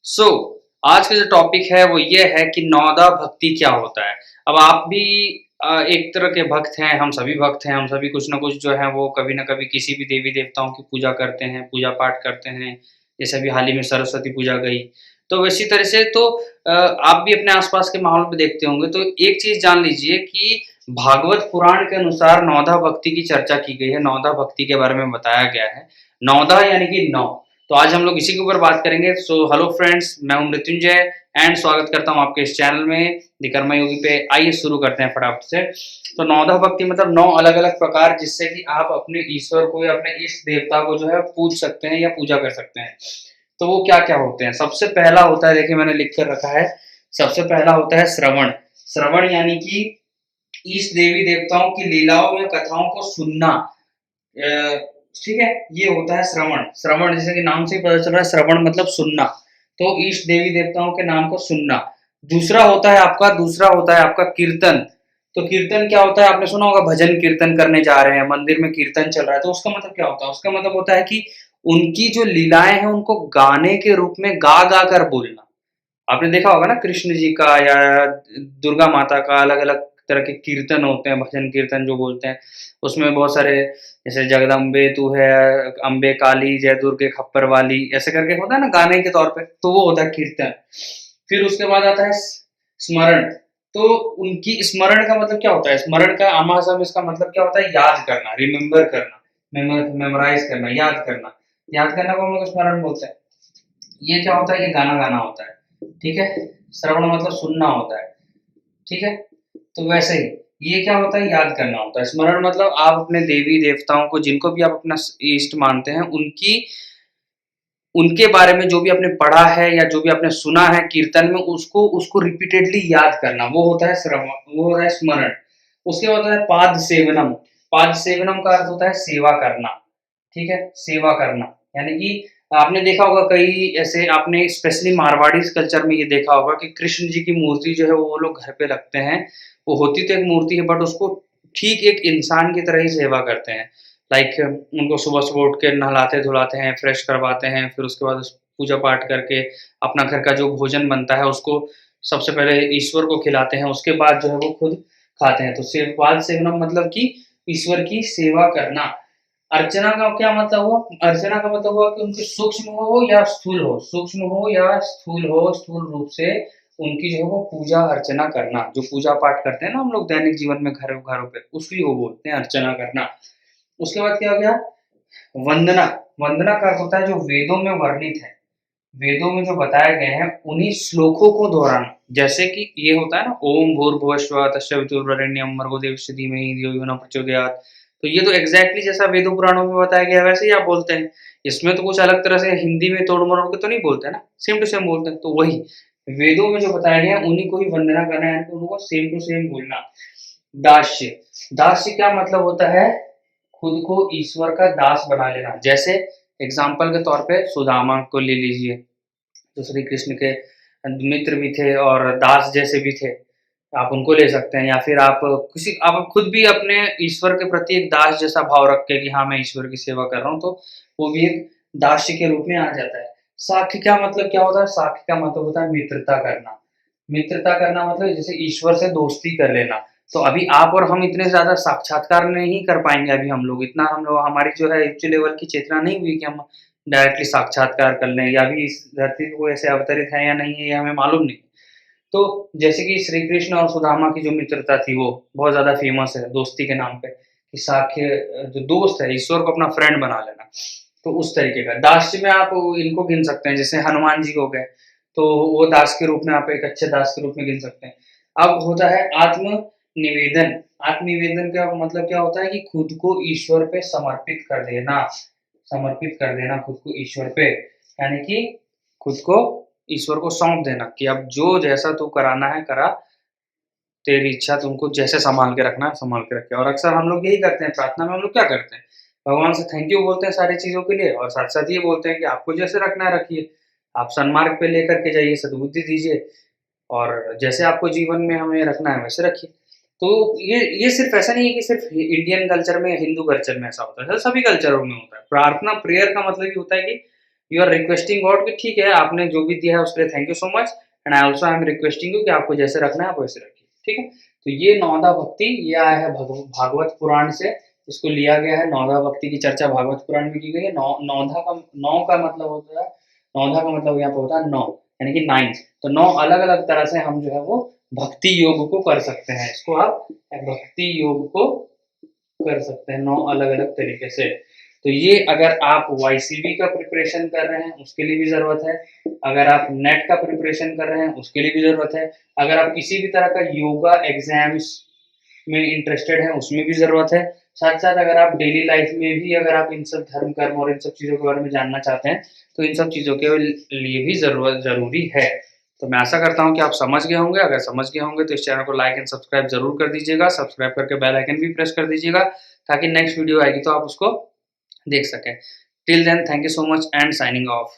सो आज का जो टॉपिक है वो ये है कि नौदा भक्ति क्या होता है। अब आप भी एक तरह के भक्त हैं, हम सभी भक्त हैं, हम सभी कुछ ना कुछ जो है वो कभी न कभी किसी भी देवी-देवताओं की पूजा करते हैं, पूजा-पाठ करते हैं। जैसे अभी हाल ही में सरस्वती पूजा गई। तो इसी तरह से आप भी अपने आस-पास के माहौल में देखते होंगे, तो एक चीज़ जान लीजिए कि भागवत पुराण के अनुसार नौदा भक्ति की चर्चा की गई है, नौदा भक्ति के बारे में बताया गया है। नौदा यानी कि 9। तो आज हम लोग इसी के ऊपर बात करेंगे। सो हेलो फ्रेंड्स, मैं हूँ मृत्युंजय एंड स्वागत करता हूँ आपके इस चैनल में द कर्मा योगी पे। आइए शुरू करते हैं फटाफट से। तो नौदा भक्ति मतलब 9 अलग-अलग प्रकार जिससे कि आप अपने ईश्वर को या अपने इष्ट देवता को जो है पूज सकते हैं या पूजा कर सकते हैं। तो वो क्या-क्या होते हैं? सबसे पहला होता है, देखिए मैंने लिख कर रखा है, सबसे पहला होता है श्रवण। श्रवण यानी कि इष्ट देवी-देवताओं की लीलाओं या कथाओं को सुनना। अ, ठीक है? ये होता है श्रवण। श्रवण जैसे कि नाम से ही पता चल रहा है, श्रवण मतलब सुनना। तो इष्ट देवी-देवताओं के नाम को सुनना। दूसरा होता है आपका कीर्तन। तो कीर्तन क्या होता है? आपने सुना होगा भजन कीर्तन करने जा रहे हैं, मंदिर में कीर्तन चल रहा है, तो उसका मतलब क्या होता है? उसका मतलब होता है कि उनकी जो लीलाएँ हैं, उनको गाने के रूप में गा-गा कर बोलना। आपने देखा होगा ना कृष्ण जी का या दुर्गा माता का अलग-अलग तरह के कीर्तन होते हैं, भजन कीर्तन जो बोलते हैं। उसमें बहुत सारे जैसे जगदम्बे तू है, अम्बे काली, जय दुर्गे खप्पर वाली, ऐसे करके होता है ना गाने के तौर पे, तो वो होता है कीर्तन। फिर उसके बाद आता है स्मरण। तो उनकी स्मरण का मतलब क्या होता है? स्मरण का आमास में इसका मतलब क्या होता है? याद करना, रिमेंबर करना, मेमोराइज़ करना, याद करना। याद करना को हम लोग स्मरण बोलते हैं। ये क्या होता है? ये गाना गाना होता है। ठीक है? श्रवण मतलब सुनना होता है। ठीक है? तो वैसे ही ये क्या होता है? याद करना होता है। स्मरण मतलब आप अपने देवी-देवताओं को जिनको भी आप अपना इष्ट मानते हैं, उनके बारे में जो भी आपने पढ़ा है या जो भी आपने सुना है कीर्तन में उसको उसको रिपीटेडली याद करना, वो होता है श्रवण, वो होता है स्मरण। उसके बाद होता है पाद सेवनम। पाद सेवनम का अर्थ होता है सेवा करना। ठीक है? सेवा करना, यानी कि आपने देखा होगा कई ऐसे आपने स्पेशली मारवाड़ीज़ कल्चर में ये देखा होगा कि कृष्ण जी की मूर्ति जो है वो लोग घर पे रखते हैं। वो होती तो एक मूर्ति है बट उसको ठीक एक इंसान की तरह ही सेवा करते हैं। लाइक उनको सुबह-सुबह उठ के नहलाते-धुलाते हैं, फ्रेश करवाते हैं, फिर उसके बाद पूजा-पाठ करके अपना घर का जो भोजन बनता है उसको सबसे पहले ईश्वर को खिलाते हैं, उसके बाद जो है वो खुद खाते हैं। तो पाद सेवनम मतलब कि ईश्वर की सेवा करना। अर्चना का क्या मतलब हुआ? अर्चना का मतलब हुआ कि उनकी सूक्ष्म हो या स्थूल हो, सूक्ष्म हो या स्थूल हो, स्थूल रूप से उनकी जो है वो पूजा अर्चना करना। जो पूजा-पाठ करते हैं ना हम लोग दैनिक जीवन में घरों घरों पे, उसी को बोलते हैं अर्चना करना। उसके बाद क्या हो गया? वंदना। वंदना का अर्थ होता है जो वेदों में वर्णित है। वेदों में जो बताए गए हैं उन्हीं श्लोकों को दोहराना। जैसे कि ये होता है ना ओम भूर्भुवस्सुवः तस्य वितुर्वरेण्यं भर्गो देवस्य धीमहि धियो यो नः प्रचोदयात्। तो ये तो एग्ज़ैक्टली जैसा वेदों पुराणों में बताया गया है वैसे ही आप बोलते हैं। इसमें तो कुछ अलग तरह से हिंदी में तोड़-मरोड़ के तो नहीं बोलते हैं ना, सेम टू सेम बोलते हैं। तो वही वेदों में जो बताया गया है उन्हीं को ही वंदना करना है, यानी कि उनको सेम टू सेम बोलना। दास्य। दास्य क्या मतलब होता है? खुद को ईश्वर का दास बना लेना। जैसे एग्ज़ाम्पल के तौर पे सुदामा को ले लीजिए। जो श्री कृष्ण के मित्र भी थे और दास जैसे भी थे, आप उनको ले सकते हैं या फिर आप खुद भी अपने ईश्वर के प्रति एक दास जैसा भाव रख के कि हाँ, मैं ईश्वर की सेवा कर रहा हूँ, तो वो भी एक दास्य के रूप में आ जाता है। साख्य क्या मतलब क्या होता है? साख्य का मतलब होता है मित्रता करना। मित्रता करना मतलब जैसे ईश्वर से दोस्ती कर लेना। तो अभी आप और हम इतने ज़्यादा साक्षात्कार नहीं कर पाएँगे अभी हम लोग, इतना हम लोग हमारी जो है उच्च लेवल की चेतना नहीं हुई कि हम डायरेक्टली साक्षात्कार कर लें या अभी इस धरती पे कोई ऐसे अवतरित है या नहीं है, ये हमें मालूम नहीं। तो जैसे कि श्री कृष्ण और सुदामा की जो मित्रता थी वो बहुत ज़्यादा फ़ेमस है दोस्ती के नाम पे कि साख्य जो दोस्त है ईश्वर को अपना फ्रेंड बना लेना। तो उस तरीके का दास्य में आप इनको गिन सकते हैं, जैसे हनुमान जी हो गए, तो वो दास के रूप में आप एक अच्छे दास के रूप में गिन सकते हैं। अब होता है आत्म-निवेदन। आत्म-निवेदन का मतलब क्या होता है कि खुद को ईश्वर पे समर्पित कर देना। समर्पित कर देना खुद को ईश्वर पे, यानी कि खुद को ईश्वर को सौंप देना कि अब जो जैसा तू कराना है करा, तेरी इच्छा तुमको जैसे सँभाल के रखना है सँभाल के रखे। और अक्सर हम लोग यही करते हैं, प्रार्थना में हम लोग क्या करते हैं? भगवान से थैंक यू बोलते हैं सारी चीज़ों के लिए और साथ-साथ ये बोलते हैं कि आपको जैसे रखना है रखिए। आप सन्मार्ग पे लेकर के जाइए, सद्बुद्धि दीजिए और जैसे आपको जीवन में हमें रखना है वैसे रखिए। तो ये सिर्फ़ ऐसा नहीं है कि सिर्फ़ इंडियन कल्चर में, हिंदू कल्चर में ऐसा होता है, सभी कल्चरों में होता है। प्रार्थना प्रेयर का मतलब ये होता है कि यू आर रिक्वेस्टिंग गॉड कि ठीक है आपने जो भी दिया है उसके लिए thank you so much, and I also I am requesting you कि आपको जैसे रखना है आप वैसे रखिए, ठीक है। तो ये नौदा भक्ति ये आया है भागवत पुराण से, इसको लिया गया है। नौदा भक्ति की चर्चा भागवत पुराण में की गई है। नौधा का नौ का मतलब होता है, नौधा का मतलब यहाँ पे होता है 9 यानी कि 9। तो 9 अलग अलग तरह से हम जो है वो भक्ति योग को कर सकते हैं। इसको आप भक्ति योग को कर सकते हैं 9 अलग अलग तरीके से। तो ये अगर आप YCB का प्रिपरेशन कर रहे हैं उसके लिए भी ज़रूरत है, अगर आप नेट का प्रिपरेशन कर रहे हैं उसके लिए भी ज़रूरत है, अगर आप किसी भी तरह का योगा एग्जाम्स में इंटरेस्टेड हैं उसमें भी ज़रूरत है। साथ साथ अगर आप डेली लाइफ में भी अगर आप इन सब धर्म कर्म और इन सब चीज़ों के बारे में जानना चाहते हैं तो इन सब चीज़ों के लिए भी ज़रूरी है। तो मैं आशा करता हूँ कि आप समझ गए होंगे। अगर समझ गए होंगे तो इस चैनल को लाइक एंड सब्सक्राइब जरूर कर दीजिएगा। सब्सक्राइब करके बेल आइकन भी प्रेस कर दीजिएगा ताकि नेक्स्ट वीडियो आएगी तो आप उसको देख सकें। Till then thank you so much and signing of.